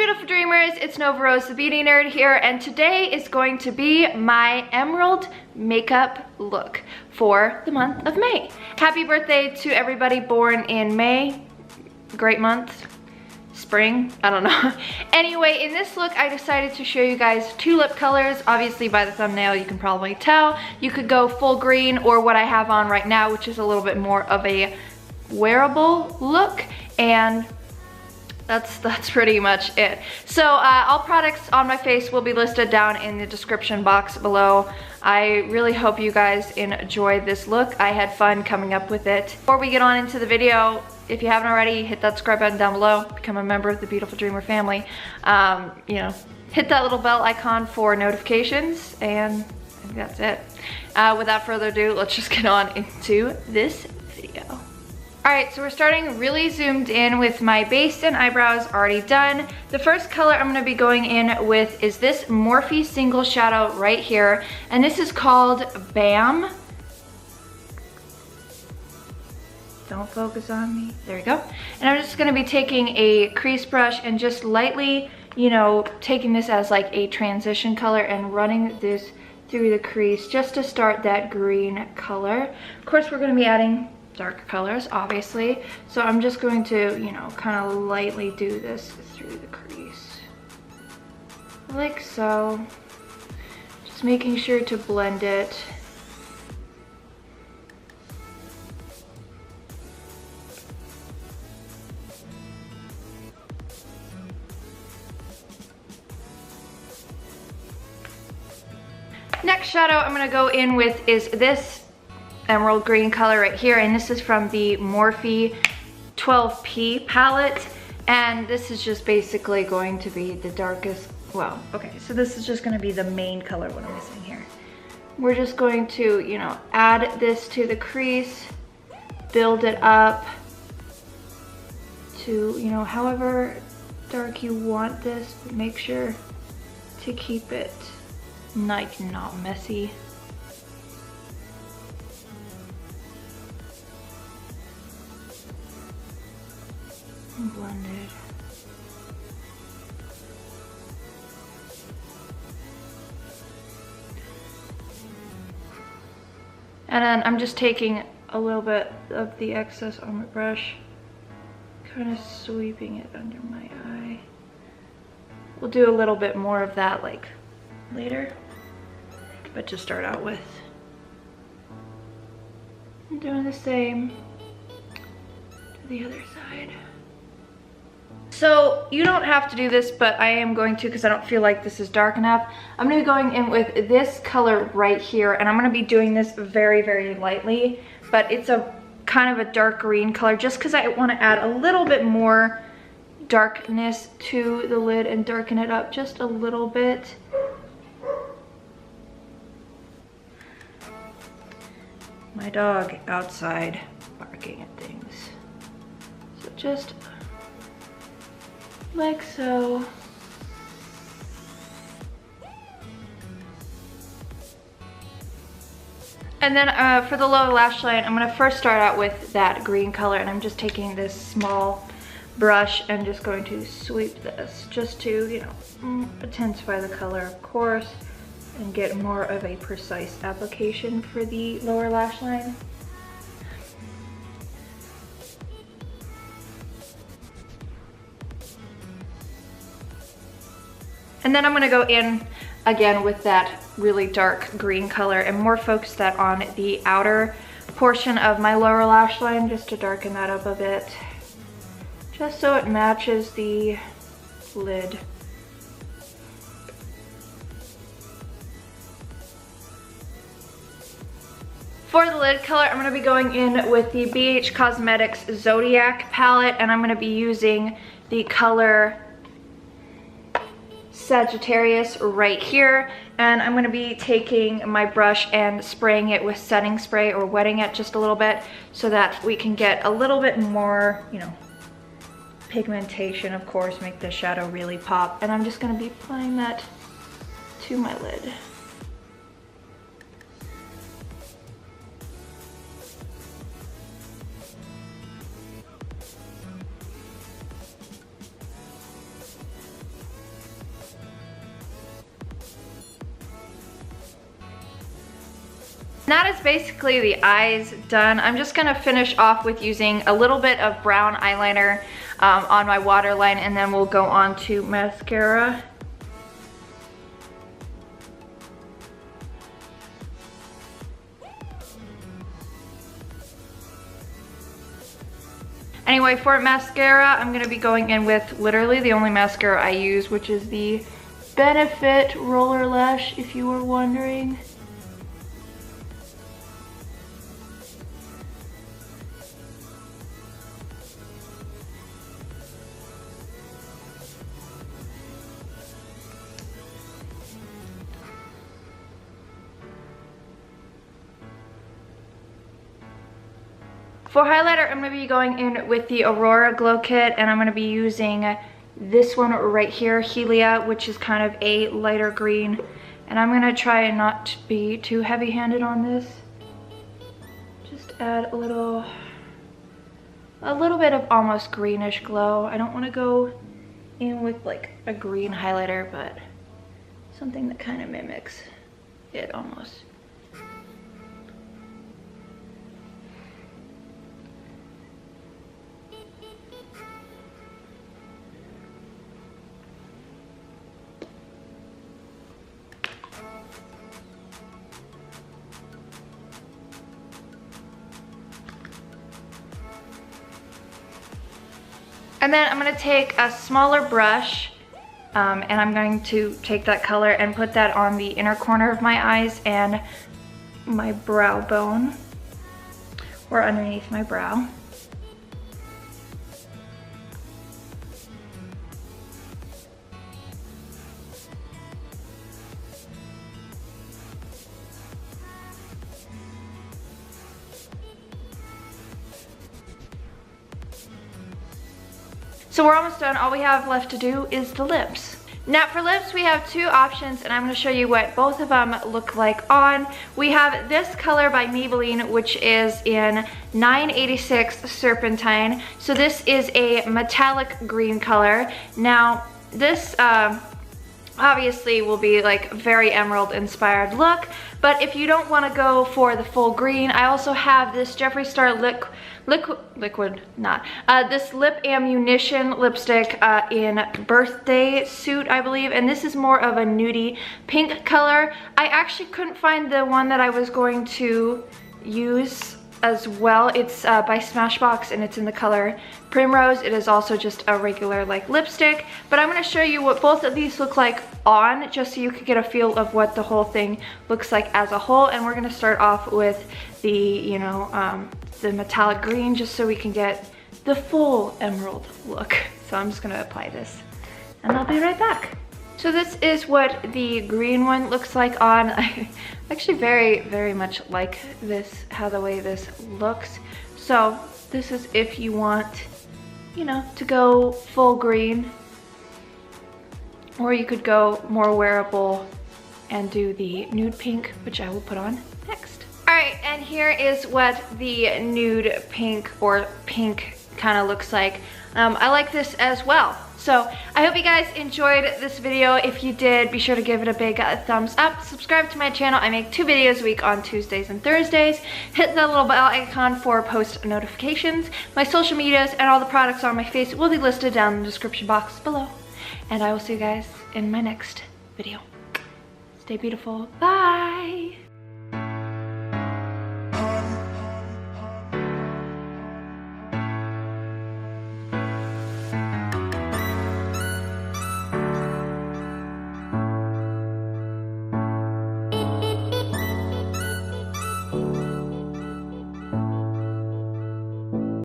beautiful dreamers, it's Nova Rose the beauty nerd here, and today is going to be my emerald makeup look for the month of May. Happy birthday to everybody born in May. Great month. Spring, I don't know. Anyway, in this look I decided to show you guys two lip colors. Obviously by the thumbnail you can probably tell. You could go full green or what I have on right now, which is a little bit more of a wearable look, and that's pretty much it. So all products on my face will be listed down in the description box below. I really hope you guys enjoyed this look. I had fun coming up with it. Before we get on into the video, if you haven't already, hit that subscribe button down below, become a member of the Beautiful Dreamer family. You know, hit that little bell icon for notifications, and I think that's it. Without further ado, let's just get on into this video. Alright, so we're starting really zoomed in with my base and eyebrows already done. The first color I'm going to be going in with is this Morphe single shadow right here, and this is called B.A.M. Don't focus on me. There we go. And I'm just going to be taking a crease brush and just lightly, you know, taking this as like a transition color and running this through the crease just to start that green color. Of course, we're going to be adding darker colors, obviously. So I'm just going to, you know, kind of lightly do this through the crease. Like so. Just making sure to blend it. Next shadow I'm going to go in with is this emerald green color right here, and this is from the Morphe 12P palette, and this is just basically going to be the darkest, well, okay, so this is just going to be the main color. What am I saying here? We're just going to, you know, add this to the crease, build it up to, you know, however dark you want this, but make sure to keep it like not messy. Blended. And then I'm just taking a little bit of the excess on my brush, kind of sweeping it under my eye. We'll do a little bit more of that like later, but to start out with, I'm doing the same to the other side. So you don't have to do this, but I am going to because I don't feel like this is dark enough. I'm going to be going in with this color right here, and I'm going to be doing this very, very lightly, but it's a kind of a dark green color just because I want to add a little bit more darkness to the lid and darken it up just a little bit. My dog outside barking at things. So just like so. And then for the lower lash line, I'm going to first start out with that green color, and I'm just taking this small brush and just going to sweep this just to, you know, intensify the color, of course, and get more of a precise application for the lower lash line. And then I'm going to go in again with that really dark green color and more focus that on the outer portion of my lower lash line just to darken that up a bit, just so it matches the lid. For the lid color, I'm going to be going in with the BH Cosmetics Zodiac Palette, and I'm going to be using the color Sagittarius right here, and I'm going to be taking my brush and spraying it with setting spray or wetting it just a little bit so that we can get a little bit more, you know, pigmentation, of course, make the shadow really pop. And I'm just going to be applying that to my lid. That is basically the eyes done. I'm just gonna finish off with using a little bit of brown eyeliner on my waterline, and then we'll go on to mascara. Anyway, for mascara, I'm gonna be going in with literally the only mascara I use, which is the Benefit RollerLash, if you were wondering. For highlighter, I'm going to be going in with the Aurora Glowkit, and I'm going to be using this one right here, Helia, which is kind of a lighter green. And I'm going to try and not be too heavy-handed on this. Just add a little bit of almost greenish glow. I don't want to go in with like a green highlighter, but something that kind of mimics it almost. And then I'm going to take a smaller brush and I'm going to take that color and put that on the inner corner of my eyes and my brow bone, or underneath my brow. So we're almost done. All we have left to do is the lips. Now for lips, we have two options, and I'm going to show you what both of them look like on. We have this color by Maybelline, which is in 986 Serpentine. So this is a metallic green color. Now this obviously will be like very emerald inspired look, but if you don't want to go for the full green, I also have this Jeffree Star this lip ammunition lipstick in Birthday Suit, I believe, and this is more of a nudie pink color. I actually couldn't find the one that I was going to use as well. It's by Smashbox and it's in the color Primrose. It is also just a regular like lipstick, but I'm going to show you what both of these look like on, just so you could get a feel of what the whole thing looks like as a whole. And we're going to start off with the, you know, the metallic green, just so we can get the full emerald look. So I'm just going to apply this and I'll be right back. So this is what the green one looks like on. I actually very much like this, how the way this looks. So this is if you want, you know, to go full green, or you could go more wearable and do the nude pink, which I will put on next. All right, and here is what the nude pink or pink kind of looks like. I like this as well. So I hope you guys enjoyed this video. If you did, be sure to give it a big thumbs up. Subscribe to my channel. I make 2 videos a week on Tuesdays and Thursdays. Hit the little bell icon for post notifications. My social medias and all the products on my face will be listed down in the description box below. And I will see you guys in my next video. Stay beautiful. Bye.